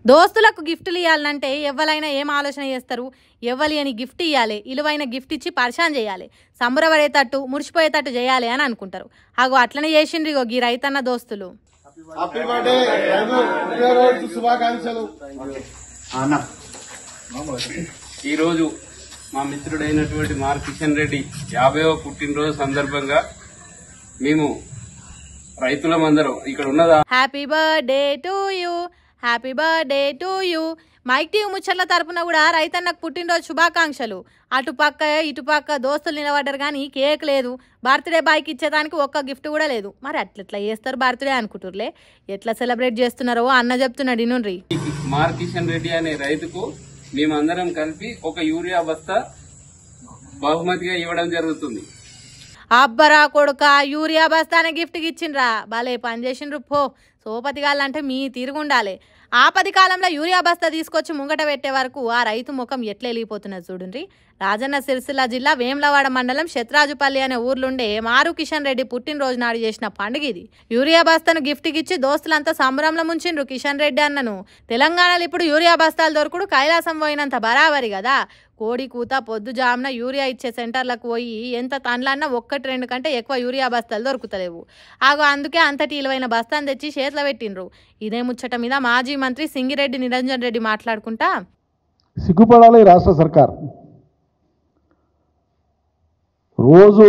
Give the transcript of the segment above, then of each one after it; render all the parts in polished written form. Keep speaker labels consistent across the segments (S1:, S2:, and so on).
S1: దోస్తులకు గిఫ్ట్లు ఇవ్వాలంటే ఎవరైనా ఏం ఆలోచన చేస్తారు? ఎవ్వలి అని గిఫ్ట్ ఇవ్వాలి, ఇలువైన గిఫ్ట్ ఇచ్చి పరిశాన్ చేయాలి, సంబరపడేటట్టు మురిసిపోయేటట్టు చేయాలి అని అనుకుంటారు. అగో అట్లనే చేసిండ్రు ఇగో గీ రైతన్న దోస్తులు.
S2: ఈరోజు మా మిత్రుడైనటువంటి మార్ కిషన్ రెడ్డి 50వ పుట్టినరోజు సందర్భంగా మేము రైతులమందరం ఇక్కడ ఉన్నదా
S1: happy birthday to you, happy birthday to you. Mic TV ముచ్చట్ల తరపున కూడా రైతన్నకు పుట్టినరోజు శుభాకాంక్షలు. అటుపక్క ఇటుపక్క దోస్తులు నిలబడ్డారు కానీ కేక్ లేదు, బర్త్డే బాయ్కి ఇచ్చేదానికి ఒక్క గిఫ్ట్ కూడా లేదు. మరి అట్లా చేస్తారు బర్త్డే అనుకుంటుర్లే, ఎట్లా సెలబ్రేట్ చేస్తున్నారో అన్న చెప్తున్నాడు ఇనుండ్రి.
S2: మార్ కిషన్ రెడ్డి అనే రైతుకు మేమందరం కలిపి ఒక యూరియా బస్తా బహుమతిగా ఇవ్వడం జరుగుతుంది.
S1: అబ్బరా కొడుక, యూరియా బస్తానే గిఫ్ట్కి ఇచ్చిండ్రా, భలే పని చేసిండ్రు పో. సోపతి గాలంటే మీ తిరుగుండాలి. ఆపది కాలంలో యూరియా బస్తా తీసుకొచ్చి ముంగట పెట్టే వరకు ఆ రైతు ముఖం ఎట్లా వెళ్ళిపోతున్నది చూడండి. రాజన్న సిరిసిల్ల జిల్లా వేములవాడ మండలం శత్రాజుపల్లి అనే ఊర్లుండే మారు కిషన్ రెడ్డి పుట్టినరోజు నాడు చేసిన పండుగ ఇది. యూరియా బస్తాను గిఫ్ట్కి ఇచ్చి దోస్తులంతా సంబరంలో ముంచిండ్రు కిషన్ రెడ్డి అన్నను. తెలంగాణలో ఇప్పుడు యూరియా బస్తాలు దొరకడు కైలాసం పోయినంత బరాబరి కదా. కోడి కూత పొద్దు జామున యూరియా ఇచ్చే సెంటర్లకు పోయి ఎంత తండ్లన్నా 1-2 కంటే ఎక్కువ యూరియా బస్తాలు దొరుకుతలేవు. ఆగో అందుకే అంతటి ఇలువైన బస్తాను తెచ్చి చేతిలో పెట్టిండ్రు. ఇదే ముచ్చట మీద మాజీ మంత్రి సింగిరెడ్డి నిరంజన్ రెడ్డి మాట్లాడుకుంటా,
S3: సిగ్గుపడాలి రాష్ట్ర సర్కార్. రోజు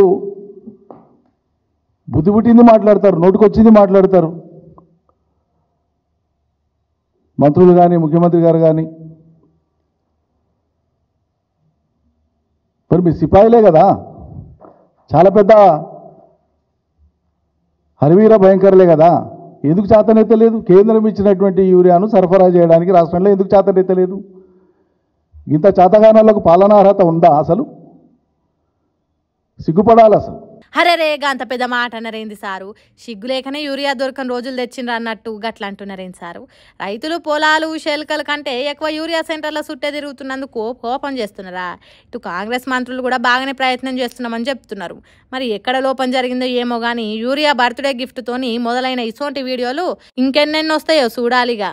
S3: బుద్ధి పుట్టింది మాట్లాడతారు, నోటికొచ్చింది మాట్లాడతారు. మంత్రులు కానీ ముఖ్యమంత్రి గారు కానీ మరి మీ సిపాయిలే కదా, చాలా పెద్ద హరివీర భయంకరులే కదా. ఎందుకు చేతనెత్తలేదు? కేంద్రం ఇచ్చినటువంటి యూరియాను సరఫరా చేయడానికి రాష్ట్రంలో ఎందుకు చేతనెత్తలేదు? ఇంత చేతగానాలకు పాలనార్హత ఉందా? అసలు సిగ్గుపడాలి అసలు.
S1: హరే అంత పెద్ద మాట అన్నారేంది సారు? సిగ్గులేకనే యూరియా దొరకని రోజులు తెచ్చిండ్రు అన్నట్టు గట్ల అంటున్నారేంది సారు? రైతులు పొలాలు శేలికల కంటే ఎక్కువ యూరియా సెంటర్ల చుట్టే తిరుగుతున్నందుకు కోపం చేస్తున్నారా? ఇటు కాంగ్రెస్ మంత్రులు కూడా బాగానే ప్రయత్నం చేస్తున్నామని చెప్తున్నారు. మరి ఎక్కడ లోపం జరిగిందో ఏమో కానీ యూరియా బర్త్డే గిఫ్ట్తోని మొదలైన ఇసోంటి వీడియోలు ఇంకెన్నెన్నో వస్తాయో చూడాలిగా.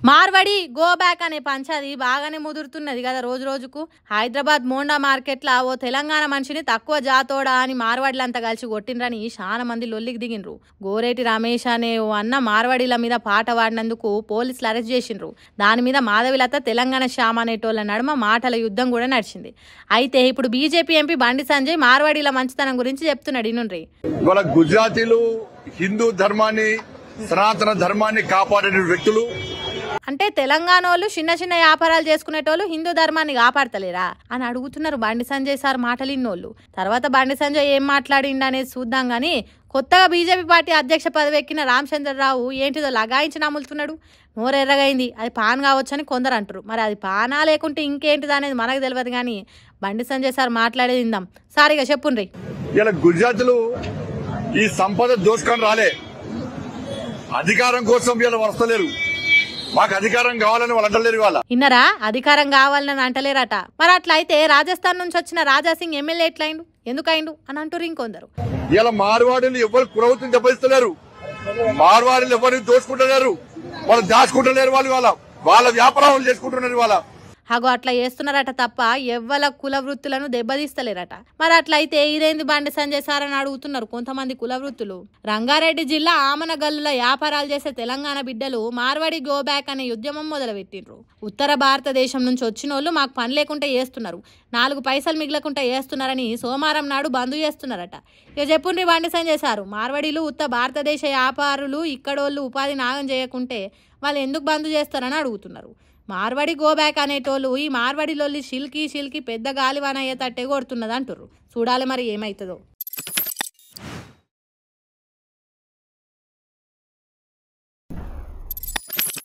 S1: మార్వడి గో బ్యాక్ అనే పంచాది బాగానే ముదురుతున్నది కదా రోజు రోజుకు. హైదరాబాద్ మోండా మార్కెట్లో ఓ తెలంగాణ మనిషిని తక్కువ జాతోడా అని మార్వాడిలంతా కలిసి కొట్టిండ్రని చాలా మంది లొల్లికి దిగిండ్రు. గోరేటి రమేష్ అనే ఓ అన్న మార్వాడీల మీద పాట పాడినందుకు పోలీసులు అరెస్ట్ చేసిండ్రు. దాని మీద మాధవిలత తెలంగాణ శ్యామ అనేటోళ్ళ నడుమ మాటల యుద్ధం కూడా నడిచింది. అయితే ఇప్పుడు బీజేపీ ఎంపీ బండి సంజయ్ మార్వాడీల మంచితనం గురించి చెప్తున్నాడు ఇనుండ్రి.
S4: గుజరాతీలు హిందూ ధర్మాన్ని సనాతన ధర్మాన్ని కాపాడే వ్యక్తులు
S1: అంటే తెలంగాణ వాళ్ళు చిన్న చిన్న వ్యాపారాలు చేసుకునేటోళ్ళు హిందూ ధర్మాన్ని కాపాడతలేరా అని అడుగుతున్నారు బండి సంజయ్ సార్ మాటలు ఇన్నోళ్ళు. తర్వాత బండి సంజయ్ ఏం మాట్లాడిండు అనేది చూద్దాం కానీ కొత్తగా బీజేపీ పార్టీ అధ్యక్ష పదవి ఎక్కిన రామచంద్రరావు ఏంటిదో లగాయించి నమ్ములుతున్నాడు. నోరెర్రగైంది, అది పాన్ కావచ్చని కొందరు అంటారు. మరి అది పానా లేకుంటే ఇంకేంటిది అనేది మనకు తెలియదు కానీ బండి సంజయ్ సార్ మాట్లాడేది ఇందాం. సారిగా చెప్పుండ్రి.
S4: ఇలా గుజరాతీలు ఈ సంపద దోసుకొని రాలే, అధికారం కోసం వీళ్ళు వస్తలేరు. మాకు అధికారం కావాలని వాళ్ళు అంటలేరు. వాళ్ళ
S1: ఇన్నరా అధికారం కావాలని అంటలేరట. మరి అట్లయితే రాజస్థాన్ నుంచి వచ్చిన రాజాసింగ్ ఎమ్మెల్యే ఎట్లయిండు, ఎందుకయిండు అని అంటారు ఇంకొందరు.
S4: ఇలా మార్వాడీలు ఎవరు కురవతిని దెబ్బతిస్తలేరు, మార్వాడీలు ఎవరిని దోచుకుంటలేరు, వాళ్ళు దాచుకుంటలేరు. వాళ్ళ వ్యాపారాలు చేసుకుంటున్నారు. వాళ్ళ
S1: హగో అట్లా చేస్తున్నారట తప్ప ఎవ్వల కుల వృత్తులను దెబ్బతీస్తలేరట. మరి అట్లయితే ఇదేంది బండి సంజయ్ సార్ అని అడుగుతున్నారు కొంతమంది కుల వృత్తులు. రంగారెడ్డి జిల్లా ఆమనగల్లుల వ్యాపారాలు చేసే తెలంగాణ బిడ్డలు మార్వాడి గో బ్యాక్ అనే ఉద్యమం మొదలుపెట్టిండ్రు. ఉత్తర భారతదేశం నుంచి వచ్చిన వాళ్ళు మాకు పని లేకుండా చేస్తున్నారు, 4 పైసలు మిగలకుండా చేస్తున్నారని సోమవారం నాడు బంద్ చేస్తున్నారట. ఇక చెప్పుండ్రి బండి సంజయ్ సారు, మార్వాడీలు ఉత్తర భారతదేశ వ్యాపారులు ఇక్కడోళ్ళు ఉపాధి నాగం చేయకుంటే వాళ్ళు ఎందుకు బంద్ చేస్తారని అడుగుతున్నారు. మార్వాడి గో బ్యాక్ అనేటోళ్ళు ఈ మార్వాడిలోల్లి షిల్కి పెద్ద గాలివాన అయ్యేటట్టే కొడుతున్నది అంటుర్రు. చూడాలి మరి ఏమవుతుందో.